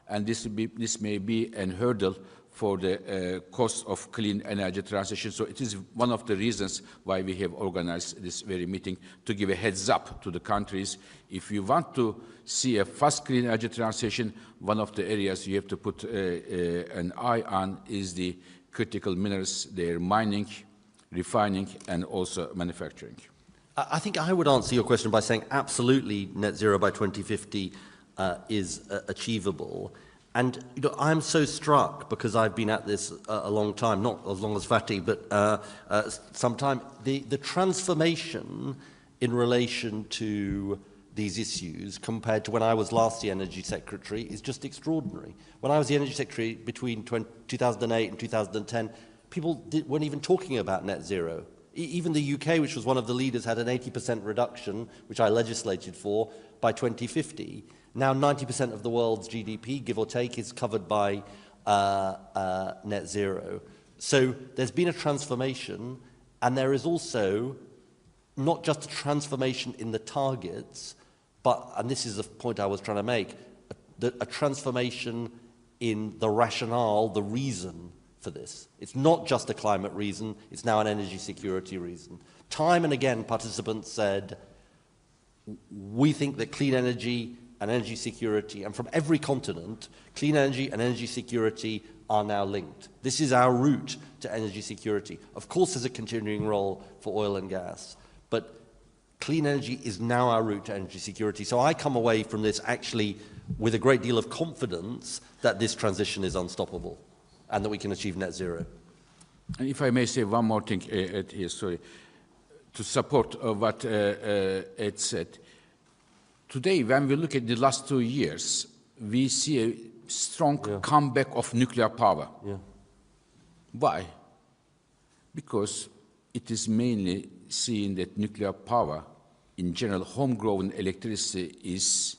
and this may be a hurdle for the cost of clean energy transition. So it is one of the reasons why we have organized this very meeting, to give a heads up to the countries. If you want to see a fast clean energy transition, one of the areas you have to put an eye on is the critical minerals, their mining, refining, and also manufacturing. I think I would answer your question by saying absolutely net zero by 2050 is achievable. And I'm so struck, because I've been at this a long time, not as long as Fatih, but some time, the transformation in relation to these issues compared to when I was last the Energy Secretary is just extraordinary. When I was the Energy Secretary between 2008 and 2010, people weren't even talking about net zero. Even the UK, which was one of the leaders, had an 80% reduction, which I legislated for, by 2050. Now 90% of the world's GDP, give or take, is covered by net zero. So there's been a transformation, and there is also not just a transformation in the targets, but, and this is the point I was trying to make, a transformation in the rationale, the reason for this. It's not just a climate reason, it's now an energy security reason. Time and again, participants said, we think that clean energy and energy security, and from every continent, clean energy and energy security are now linked. This is our route to energy security. Of course, there's a continuing role for oil and gas, but clean energy is now our route to energy security. So I come away from this actually with a great deal of confidence that this transition is unstoppable and that we can achieve net zero. And if I may say one more thing, here, sorry, to support what Ed said. Today, when we look at the last 2 years, we see a strong comeback of nuclear power. Yeah. Why? Because it is mainly seen that nuclear power, in general, homegrown electricity, is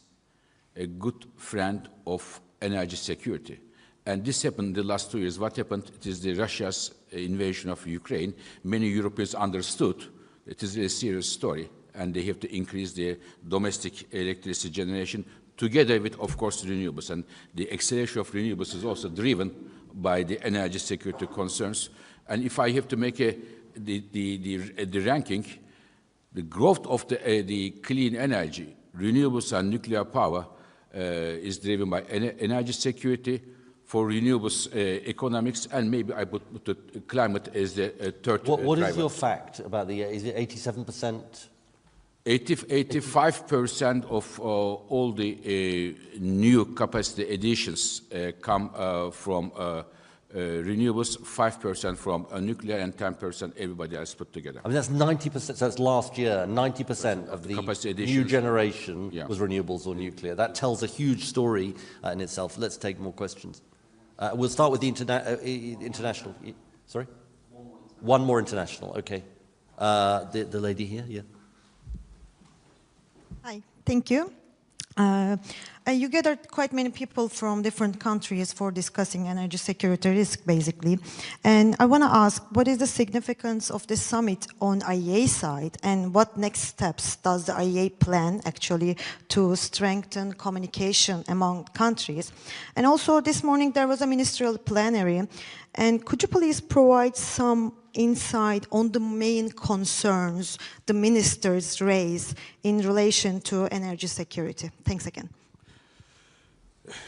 a good friend of energy security. And this happened in the last 2 years. What happened? It is the Russia's invasion of Ukraine. Many Europeans understood it is a serious story, and they have to increase their domestic electricity generation together with, of course, renewables. And the acceleration of renewables is also driven by the energy security concerns. And if I have to make the ranking, the growth of the clean energy, renewables and nuclear power is driven by energy security, for renewables economics, and maybe I would put the climate as the third driver. What is your fact about the, is it 87%? 85% of all the new capacity additions come from renewables, 5% from nuclear, and 10% everybody else put together. I mean, that's 90%, so that's last year, 90% of the new generation was renewables or nuclear. That tells a huge story in itself. Let's take more questions. We'll start with the international. Sorry? One more international, okay. The lady here, yeah. Hi, thank you. You gathered quite many people from different countries for discussing energy security risk, basically. And I want to ask, what is the significance of this summit on IEA side, and what next steps does the IEA plan actually to strengthen communication among countries? And also this morning there was a ministerial plenary, and could you please provide some insight on the main concerns the ministers raise in relation to energy security? Thanks again.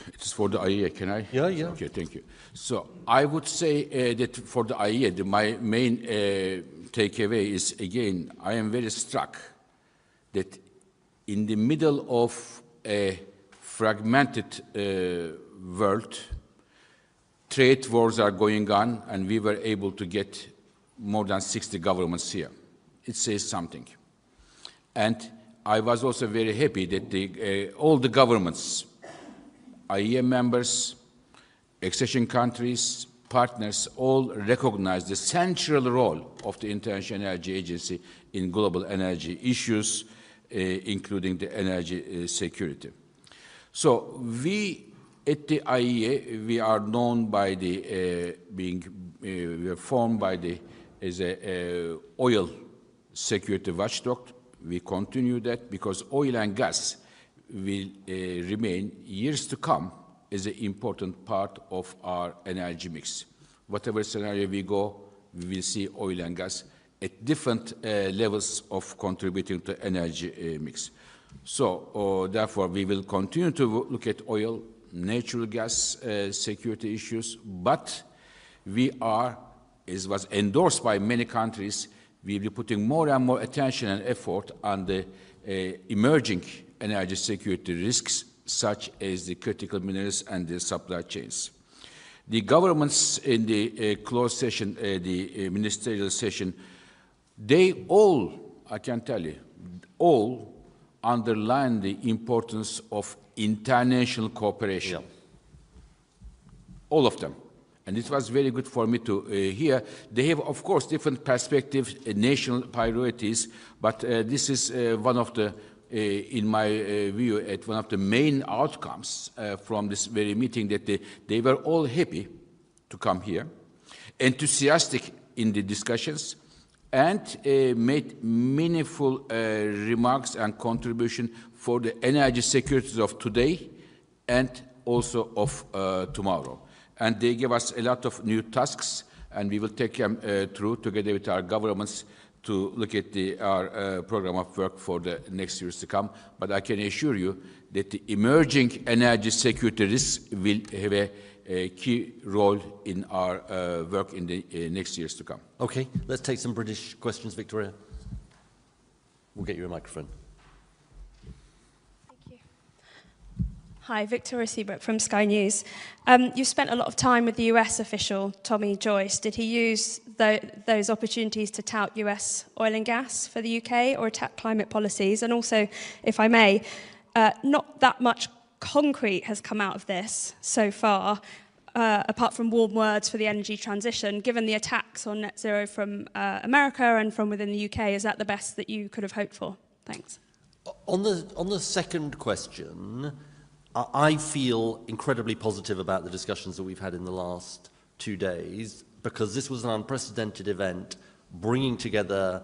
It is for the IEA, can I? Yeah, yeah. Okay, thank you. So I would say that for the IEA, my main takeaway is, again, I am very struck that in the middle of a fragmented world, trade wars are going on, and we were able to get more than 60 governments here. It says something. And I was also very happy that all the governments, IEA members, accession countries, partners, all recognize the central role of the International Energy Agency in global energy issues, including the energy security. So we, at the IEA, we are known by the, we are formed by the, as a oil security watchdog. We continue that because oil and gas will remain years to come is an important part of our energy mix. Whatever scenario we go, we will see oil and gas at different levels of contributing to energy mix. So, therefore, we will continue to look at oil, natural gas security issues, but we are, as was endorsed by many countries, we will be putting more and more attention and effort on the emerging energy security risks, such as the critical minerals and the supply chains. The governments in the closed session, the ministerial session, they all, I can tell you, all underline the importance of international cooperation. Yeah. All of them. And it was very good for me to hear. They have, of course, different perspectives, national priorities, but this is one of the, in my view, one of the main outcomes from this very meeting, that they were all happy to come here, enthusiastic in the discussions, and made meaningful remarks and contribution for the energy security of today and also of tomorrow. And they gave us a lot of new tasks, and we will take them through together with our governments to look at our program of work for the next years to come. But I can assure you that the emerging energy security risks will have a key role in our work in the next years to come. Okay, let's take some British questions, Victoria. We'll get you a microphone. Hi, Victoria Seabrook from Sky News. You spent a lot of time with the US official, Tommy Joyce. Did he use those opportunities to tout US oil and gas for the UK or attack climate policies? And also, if I may, not that much concrete has come out of this so far, apart from warm words for the energy transition. Given the attacks on net zero from America and from within the UK, is that the best that you could have hoped for? Thanks. On the second question, I feel incredibly positive about the discussions that we've had in the last 2 days, because this was an unprecedented event, bringing together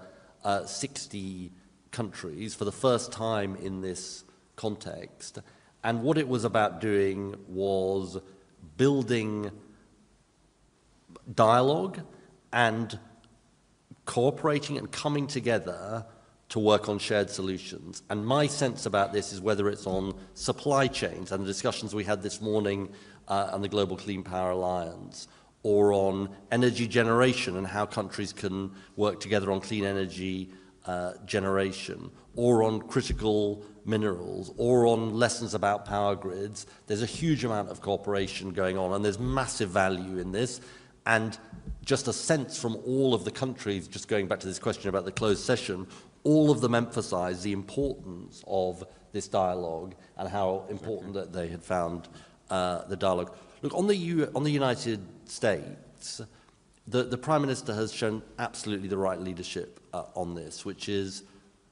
60 countries for the first time in this context. And what it was about doing was building dialogue and cooperating and coming together to work on shared solutions. And my sense about this is, whether it's on supply chains and the discussions we had this morning on the Global Clean Power Alliance, or on energy generation and how countries can work together on clean energy generation, or on critical minerals, or on lessons about power grids, there's a huge amount of cooperation going on, and there's massive value in this. And just a sense from all of the countries, just going back to this question about the closed session, all of them emphasize the importance of this dialogue and how important that they had found the dialogue. Look, on the United States, the Prime Minister has shown absolutely the right leadership on this, which is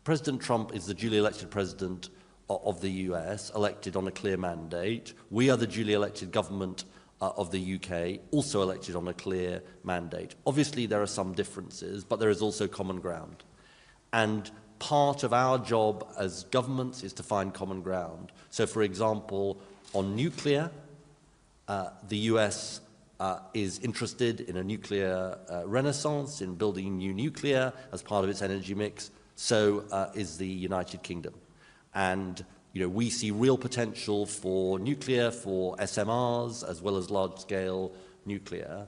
President Trump is the duly elected president of the US, elected on a clear mandate. We are the duly elected government of the UK, also elected on a clear mandate. Obviously, there are some differences, but there is also common ground. And part of our job as governments is to find common ground. So, for example, on nuclear, the US is interested in a nuclear renaissance, in building new nuclear as part of its energy mix. So is the United Kingdom. And we see real potential for nuclear, for SMRs, as well as large-scale nuclear.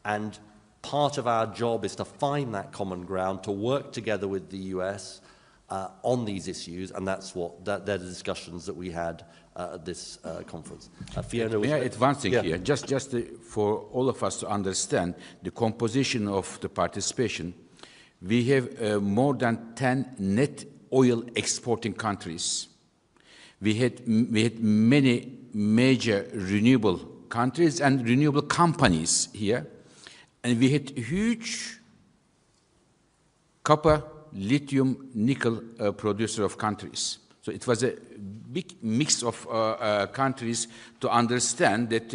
And part of our job is to find that common ground, to work together with the US on these issues, and they're the discussions that we had at this conference. Fiona, may I add one thing here, just for all of us to understand the composition of the participation. We have more than 10 net oil exporting countries. We had many major renewable countries and renewable companies here, and we had huge copper, lithium, nickel producer of countries. So it was a big mix of countries to understand that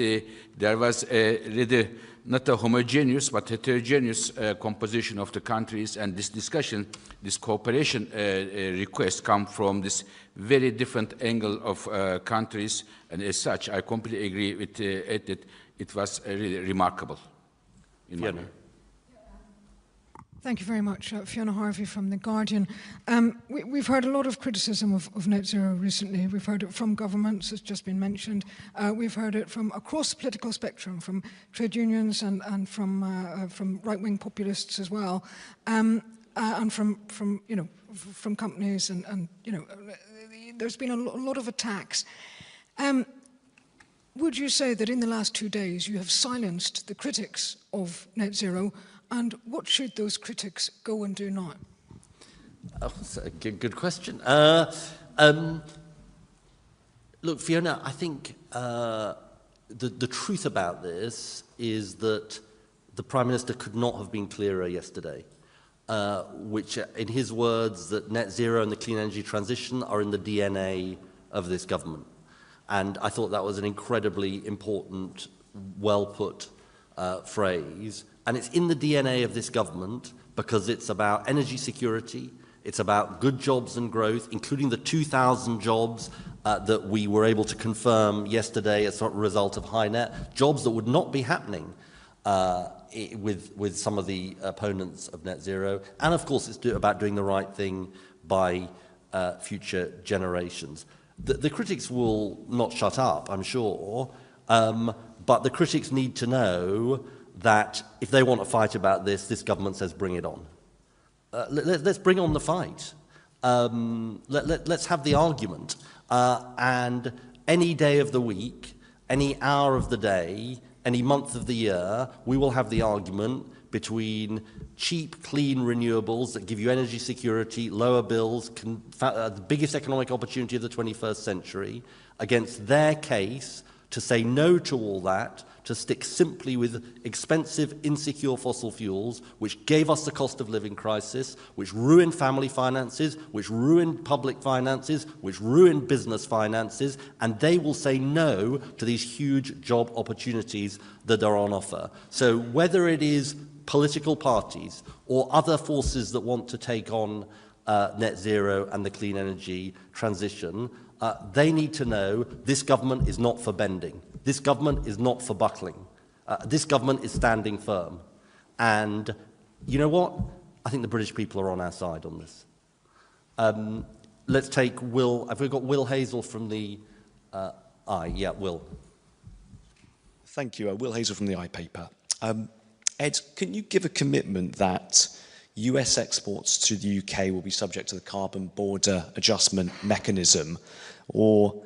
there was a rather not a homogeneous but heterogeneous composition of the countries, and this discussion, this cooperation request come from this very different angle of countries, and as such, I completely agree with Ed that it was really remarkable in my view. Thank you very much. Fiona Harvey from The Guardian. We've heard a lot of criticism of net zero recently. We've heard it from governments, as just been mentioned. We've heard it from across the political spectrum, from trade unions and from right-wing populists as well, and from companies and there's been a lot of attacks. Would you say that in the last 2 days you have silenced the critics of net zero? And what should those critics go and do now? Oh, that's a good question. Look, Fiona, I think the truth about this is that the Prime Minister could not have been clearer yesterday, which, in his words, that net zero and the clean energy transition are in the DNA of this government. And I thought that was an incredibly important, well-put phrase. And it's in the DNA of this government because it's about energy security, it's about good jobs and growth, including the 2,000 jobs that we were able to confirm yesterday as a result of HyNet, jobs that would not be happening with some of the opponents of net zero. And of course, it's about doing the right thing by future generations. The critics will not shut up, I'm sure, but the critics need to know that if they want to fight about this government says bring it on. Let's bring on the fight. Let's have the argument. And any day of the week, any hour of the day, any month of the year, we will have the argument between cheap, clean renewables that give you energy security, lower bills, the biggest economic opportunity of the 21st century, against their case to say no to all that, to stick simply with expensive, insecure fossil fuels, which gave us the cost of living crisis, which ruined family finances, which ruined public finances, which ruined business finances, and they will say no to these huge job opportunities that are on offer. So whether it is political parties or other forces that want to take on net zero and the clean energy transition, they need to know this government is not for bending. This government is not for buckling. This government is standing firm. And you know what? I think the British people are on our side on this. Let's take Will. Have we got Will Hazel from the I? Yeah, Will. Thank you. Will Hazel from the iPaper. Ed, can you give a commitment that US exports to the UK will be subject to the carbon border adjustment mechanism, or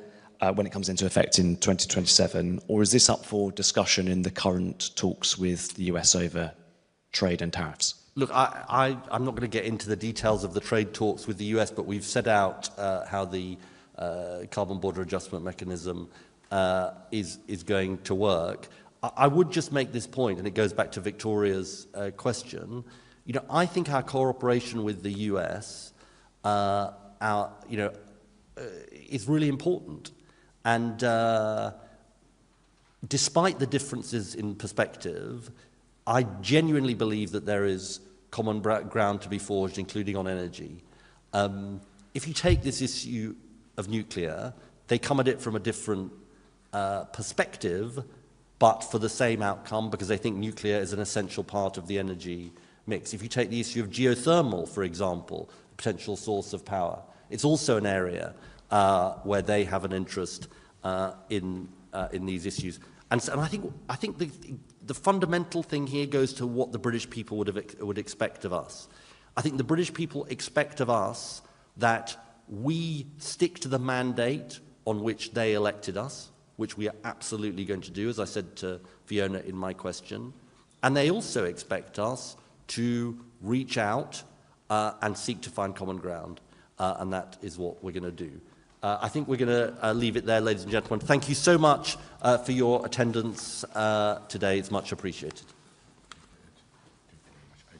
when it comes into effect in 2027, or is this up for discussion in the current talks with the US over trade and tariffs? Look, I'm not going to get into the details of the trade talks with the US, but we've set out how the carbon border adjustment mechanism is going to work. I would just make this point, and it goes back to Victoria's question. You know, I think our cooperation with the US, is really important. And despite the differences in perspective, I genuinely believe that there is common ground to be forged, including on energy. If you take this issue of nuclear, they come at it from a different perspective, but for the same outcome, because they think nuclear is an essential part of the energy mix. If you take the issue of geothermal, for example, a potential source of power, it's also an area where they have an interest in these issues. And I think the fundamental thing here goes to what the British people would expect of us. I think the British people expect of us that we stick to the mandate on which they elected us, which we are absolutely going to do, as I said to Fiona in my question. And they also expect us to reach out and seek to find common ground. And that is what we're going to do. I think we're going to leave it there, ladies and gentlemen. Thank you so much for your attendance today. It's much appreciated. Thank you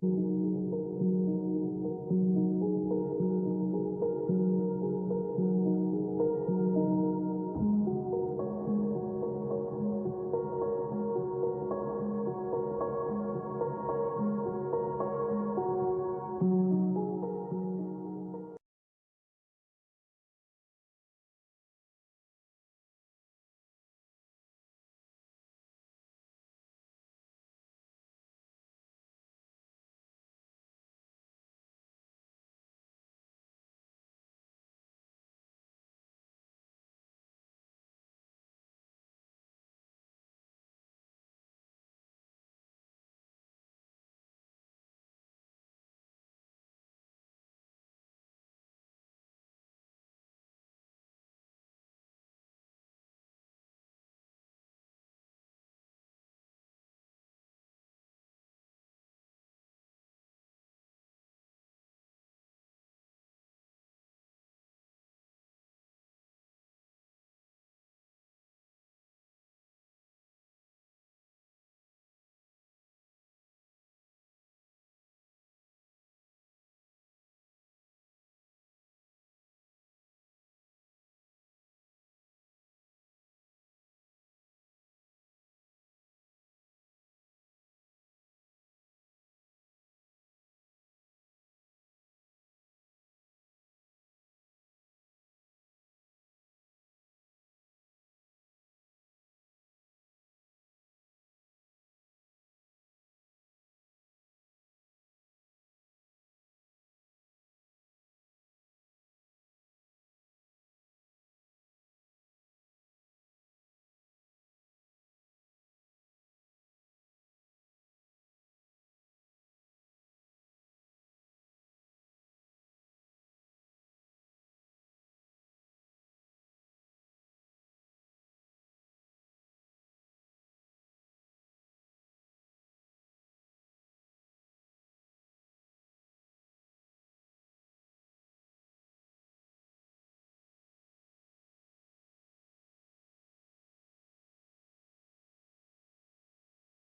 very much.